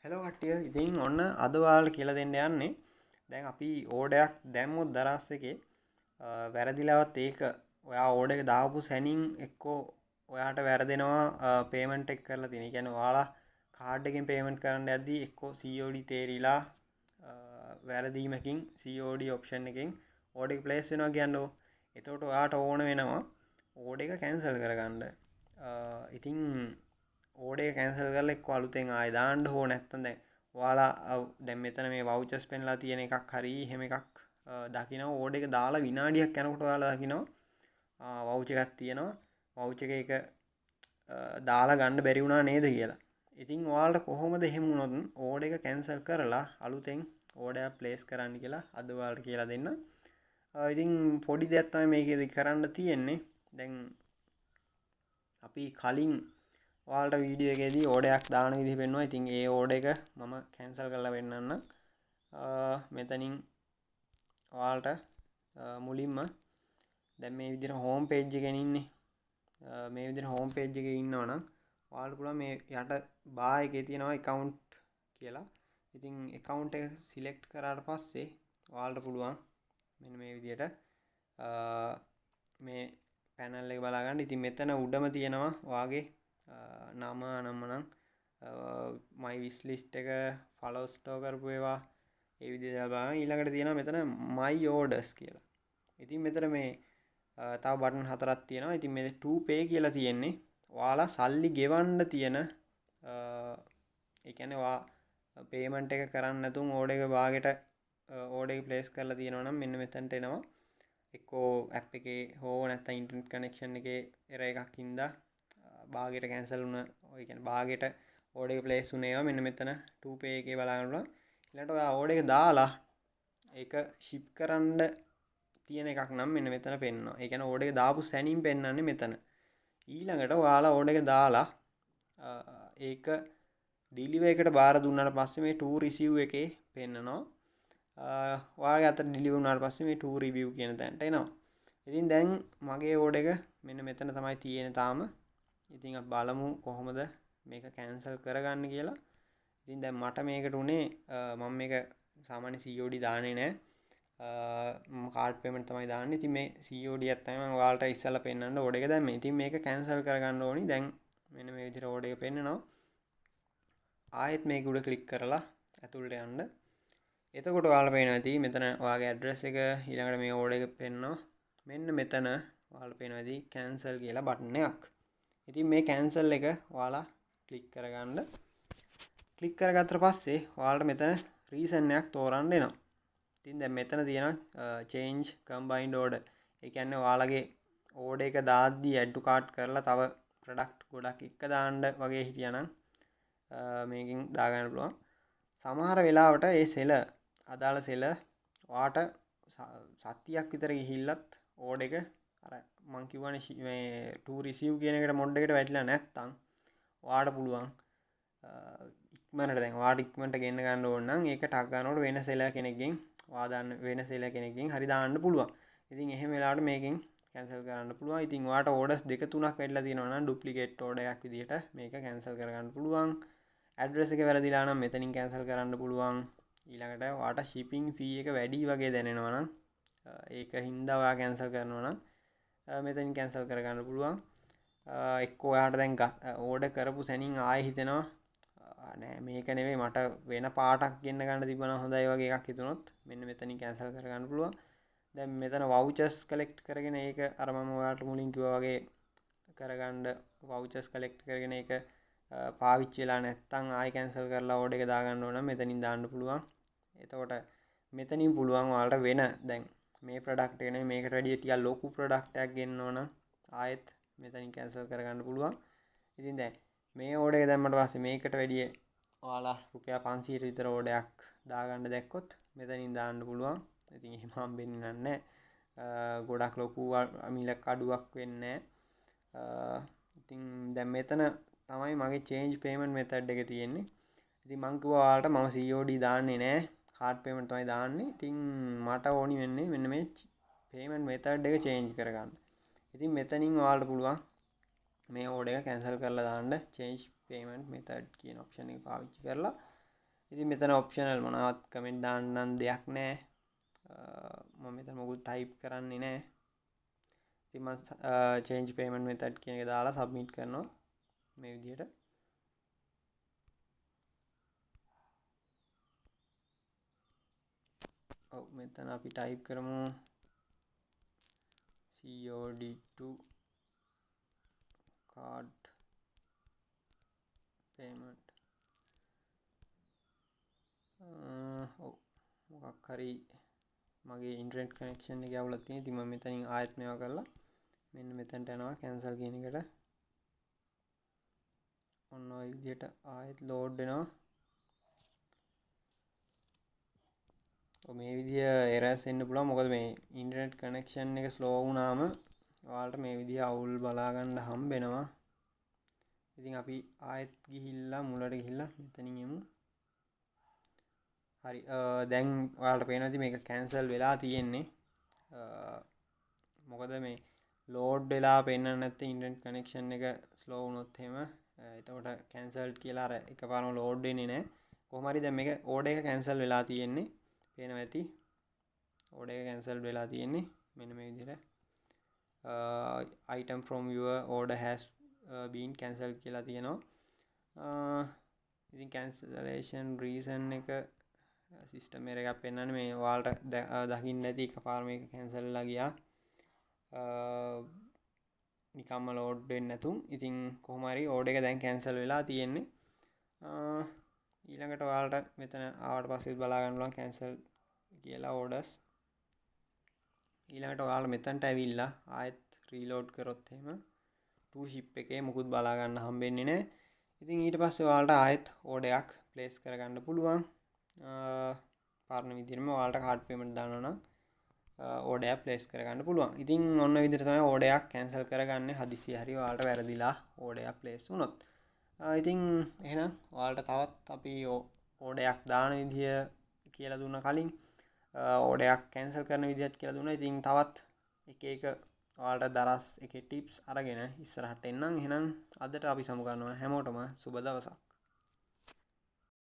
Hello කට්ටිය. ඉතින් ඔන්න අද ඔයාලට කියලා දෙන්න යන්නේ දැන් අපි ඕඩරයක් දැම්මොත් දරස් එකේ වැරදිලාවත් ඒක ඔයා ඕඩර් එක දාපු සැනින් එක්කෝ ඔයාට වැරදෙනවා පේමන්ට් එක කරලා තියෙන. ඒ කියන්නේ ඔයාලා කාඩ් එකෙන් පේමන්ට් කරන්න යද්දී එක්කෝ COD තේරිලා වැරදීමකින් COD ඔප්ෂන් එකෙන් ඕඩර් එක ප්ලේස් වෙනවා කියන්නකෝ. එතකොට ඔයාට ඕන වෙනවා ඕඩර් එක කැන්සල් කරගන්න. ඉතින් ඕඩර් එක කැන්සල් කරලා එක්ක අලුතෙන් ආයෙ දාන්න හෝ නැත්නම් දැන් ඔයාලා දැන් මෙතන මේ වවුචර්ස් පෙන්ලා තියෙන එකක් හරි එහෙම එකක් දකිනවා ඕඩර් එක දාලා විනාඩියක් යනකොට ඔයාලා දකිනවා වවුචර් එකක් තියෙනවා වවුචර් එක දාලා ගන්න බැරි වුණා නේද කියලා. ඉතින් ඔයාලට කොහොමද එහෙම වුණොත් ඕඩර් එක කැන්සල් කරලා අලුතෙන් ඕඩර් එක ප්ලේස් කරන්න කියලා අද ඔයාලට කියලා දෙන්න. ඉතින් පොඩි දෙයක් තමයි මේකේදී කරන්න තියෙන්නේ. දැන් අපි කලින් ඔයාලට වීඩියෝ එකේදී ඕඩර් එකක් දාන විදිහ පෙන්වනවා. ඉතින් ඒ ඕඩර් එක මම කැන්සල් කරලා පෙන්නන්නම්. මෙතනින් ඔයාලට මුලින්ම දැන් මේ විදිහට හෝම් පේජ් එකේ ඉන්නේ. මේ විදිහට හෝම් පේජ් එකේ ඉන්නවනම් ඔයාලට පුළුවන් මේ යට බාර් එකේ තියෙනවා account කියලා. ඉතින් account එක select කරාට පස්සේ ඔයාලට පුළුවන් මෙන්න මේ විදිහට මේ පැනල් එක බලා ගන්න. ඉතින් මෙතන උඩම තියෙනවා ඔයාගේ නම අනම්මනම් my wish list එක follow store කරපු ඒවා ඒ විදිහට බලන්න. ඊළඟට තියෙනවා මෙතන my orders කියලා. ඉතින් මෙතන මේ තව බටන් හතරක් තියෙනවා. ඉතින් මේ to pay කියලා තියෙන්නේ ඔයාලා සල්ලි ගෙවන්න තියෙන ඒ කියන්නේ ඔයා පේමන්ට් එක කරන්න නැතුන් ඕඩර් එක බාගෙට ඕඩර් එක ප්ලේස් කරලා තියෙනවා නම් මෙන්න මෙතනට එනවා. එක්කෝ ඇප් එකේ හෝ නැත්නම් ඉන්ටර්නෙට් කනෙක්ෂන් එකේ එරර් එකක් හින්දා බාගෙට කැන්සල් වුණ ඔය කියන්නේ බාගෙට ඕඩර් එක ප්ලේස් වුණේවා මෙන්න මෙතන to pay එකේ බලා ගන්න පුළුවන්. ඊළඟට ඔයා ඕඩර් එක දාලා ඒක ෂිප් කරන්න තියෙන එකක් නම් මෙන්න මෙතන පෙන්නනවා. ඒ කියන්නේ ඕඩර් එක දාපු සැනින් පෙන්නන්නේ මෙතන. ඊළඟට ඔයාලා ඕඩර් එක දාලා ඒක ඩිලිවර් එකට බාර දුන්නාට පස්සේ මේ to receive එකේ පෙන්නනවා. ඔයාගේ අතට ඩිලිවර් වුණාට පස්සේ මේ to review කියන තැනට එනවා. ඉතින් දැන් මගේ ඕඩර් එක මෙන්න මෙතන තමයි තියෙන්නේ තාම. ඉතින් අපි බලමු කොහොමද මේක කැන්සල් කරගන්න කියලා. ඉතින් දැන් මට මේකට උනේ මම මේක සාමාන්‍ය COD දාන්නේ නැහැ. මම කාඩ් පේමන්ට් තමයි දාන්නේ. ඉතින් මේ COD එකක් තමයි මම ඔයාලට ඉස්සෙල්ලා පෙන්නන්න ඕඩර් එක දැම්මේ. ඉතින් මේක කැන්සල් කරගන්න ඕනි. දැන් මෙන්න මේ විදිහට ඕඩර් එක පෙන්නනවා. ආයෙත් මේක උඩ ක්ලික් කරලා ඇතුළට යන්න. එතකොට ඔයාලට පේනවා ඇති මෙතන ඔයාගේ ඇඩ්‍රස් එක ඊළඟට මේ ඕඩර් එක පෙන්නනවා. මෙන්න මෙතන ඔයාලට පේනවා ඇති කැන්සල් කියලා බටන් එකක්. ඉතින් මේ කැන්සල් එක ඔයාලා ක්ලික් කරගන්න. ක්ලික් කරගත්තට පස්සේ ඔයාලට මෙතන රීසන් එකක් තෝරන්න එනවා. ඉතින් දැන් මෙතන තියෙනවා change combined order. ඒ කියන්නේ ඔයාලගේ ඕඩර් එක දාද්දී add to cart කරලා තව ප්‍රොඩක්ට් ගොඩක් එක දාන්න වගේ හිටියානම් මේකෙන් දාගන්න පුළුවන්. සමහර වෙලාවට ඒ සෙලර් අදාළ සෙලර් ඔයාට සතියක් විතර ගිහිල්ලත් ඕඩර් එක අර මං කිව්වනේ මේ to receive කියන එකට මොඩ් එකට වැටිලා නැත්තම් ඔයාට පුළුවන් ඉක්මනට දැන් ඔයාට ඉක්මනට ගෙන්න ගන්න ඕන නම් ඒක ටක් ගන්නකොට වෙන සෙලර් කෙනෙක්ගෙන් ඔයා දාන්න වෙන සෙලර් කෙනෙක්ගෙන් හරි දාන්න පුළුවන්. ඉතින් එහෙම වෙලාවට මේකෙන් කැන්සල් කරන්න පුළුවන්. ඉතින් ඔයාට ඕඩර්ස් දෙක තුනක් වැටලා තියෙනවා නම් ඩුප්ලිකේට් ඕඩර් එකක් විදිහට මේක කැන්සල් කරගන්න පුළුවන්. ඇඩ්‍රස් එක වැරදිලා නම් මෙතනින් කැන්සල් කරන්න පුළුවන්. ඊළඟට ඔයාට shipping fee එක වැඩි වගේ දැනෙනවා නම් ඒක හින්දා ඔයා කැන්සල් කරනවා නම් මෙතනින් කැන්සල් කරගන්න පුළුවන්. එක්කෝ ඔයාට දැන් ඕඩර් කරපු සැනින් ආයෙ හිතෙනවා නෑ මේක නෙවෙයි මට වෙන පාටක් ගෙන්න ගන්න තිබුණා හොඳයි වගේ එකක් හිතුනොත් මෙන්න මෙතනින් කැන්සල් කරගන්න පුළුවන්. දැන් මෙතන වවුචර්ස් කලෙක්ට් කරගෙන ඒක අර මම ඔයාලට මුලින් කිව්වා වගේ කරගන්න වවුචර්ස් කලෙක්ට් කරගෙන ඒක පාවිච්චි වෙලා නැත්තම් ආයෙ කැන්සල් කරලා ඕඩර් එක දාගන්න ඕන නම් මෙතනින් දාන්න පුළුවන්. එතකොට මෙතනින් පුළුවන් ඔයාලට වෙන දැන් මේ ප්‍රොඩක්ට් එක නෙමෙයි මේකට වැඩිය ටිකක් ලොකු ප්‍රොඩක්ට් එකක් ගෙන්න ඕන ආයෙත් මෙතනින් කැන්සල් කරගන්න පුළුවන්. ඉතින් දැන් මේ ඕඩර් එක දැම්මට පස්සේ මේකට වැඩිය ඔයාලා රුපියල් 500 විතර ඕඩර් එකක් දාගන්න දැක්කොත් මෙතනින් දාන්න පුළුවන්. ඉතින් එහෙම හම්බෙන්නේ නැහැ. ගොඩක් ලොකු මිලක් අඩුවක් වෙන්නේ නැහැ. ඉතින් දැන් මෙතන තමයි මගේ change payment method එක තියෙන්නේ. ඉතින් මං කිව්වා ඔයාලට මම COD දාන්නේ නැහැ. card payment තමයි දාන්නේ. ඉතින් මට ඕනි වෙන්නේ මෙන්න මේ payment method එක change කරගන්න. ඉතින් මෙතනින් ඔයාලට පුළුවන් මේ ඕඩර් එක කැන්සල් කරලා දාන්න change payment method කියන option එක පාවිච්චි කරලා ඉතින් මෙතන ඔප්ෂනල් මොනවත් කමෙන්ට් දාන්න නම් දෙයක් නැහැ. මම මෙතන මොකුත් ටයිප් කරන්නේ නැහැ. ඉතින් මම change payment method කියන එක දාලා submit කරනවා මේ විදිහට. ඔව් මෙතන අපි ටයිප් කරමු COD2 card payment. ඔව් මොකක් හරි මගේ ඉන්ටර්නෙට් කනෙක්ෂන් එක අවුලක් තියෙන. ඉතින් මම මෙතනින් ආයෙත් මේවා කරලා මෙන්න මෙතනට යනවා කැන්සල් කියන එකට. ඔන්න ඔය විදිහට ආයෙත් ලෝඩ් වෙනවා. මේ විදිහ එරර්ස් එන්න පුළුවන්. මොකද මේ ඉන්ටර්නෙට් කනෙක්ෂන් එක ස්ලෝ වුණාම ඔයාලට මේ විදිහ අවුල් බලා ගන්න හම්බ වෙනවා. ඉතින් අපි ආයෙත් ගිහිල්ලා මුලට ගිහිල්ලා මෙතනින් යමු. හරි දැන් ඔයාලට පේනවා ඉතින් මේක කැන්සල් වෙලා තියෙන්නේ. මොකද මේ ලෝඩ් වෙලා පෙන්නන්නේ නැත්නම් ඉන්ටර්නෙට් කනෙක්ෂන් එක ස්ලෝ වුණොත් එහෙම එතකොට කැන්සල්ඩ් කියලා අර එකපාරම ලෝඩ් වෙන්නේ නැහැ. කොහොම හරි දැන් මේක ඕඩර් එක කැන්සල් වෙලා තියෙන්නේ. පේනවා ඇති. ඕඩර් එක කැන්සල් වෙලා තියෙන්නේ. මෙන්න මේ විදිහට item from your order has been cancelled කියලා තියෙනවා. ඉතින් cancellation reason එක සිස්ටම් එකක් පෙන්වන්නේ මේ ඔයාලට දකින්න ඇති එකපාර මේක කැන්සල් වෙලා ගියා. නිකම්ම ලෝඩ් වෙන්නේ නැතුම්. ඉතින් කොහොම හරි ඕඩර් එක දැන් කැන්සල් වෙලා තියෙන්නේ. ඊළඟට ඔයාලට මෙතන ආවට පස්සේ බලා ගන්න පුළුවන් කැන්සල් කියලා ඕඩර්ස්. ඊළඟට ඔයාලා මෙතනට ඇවිල්ලා ආයෙත් රීලෝඩ් කරොත් එහෙම ටු ෂිප් එකේ මුකුත් බලා ගන්න හම්බෙන්නේ නැහැ. ඉතින් ඊට පස්සේ ඔයාලට ආයෙත් ඕඩර් එකක් ප්ලේස් කරගන්න පුළුවන්. පාරණ විදිහටම ඔයාලට කාඩ් පේමන්ට් දානවා නම් ඕඩර් එක ප්ලේස් කරගන්න පුළුවන්. ඉතින් ඔන්න විදිහට තමයි ඕඩර් එකක් කැන්සල් කරගන්නේ. හදිසිය හරි ඔයාලට වැරදිලා ඕඩර් එකක් ප්ලේස් වුණොත්. ඉතින් එහෙනම් ඔයාලට තවත් අපි ඕඩර් එකක් දාන විදිය කියලා දුන්න කලින් ඕඩර් එකක් කැන්සල් කරන විදිහත් කියලා දුන්නා. ඉතින් තවත් එක එක ඔයාලට දරස් එකේ ටිප්ස් අරගෙන ඉස්සරහට එන්නම්. එහෙනම් අදට අපි සමු ගන්නවා. හැමෝටම සුබ දවසක්.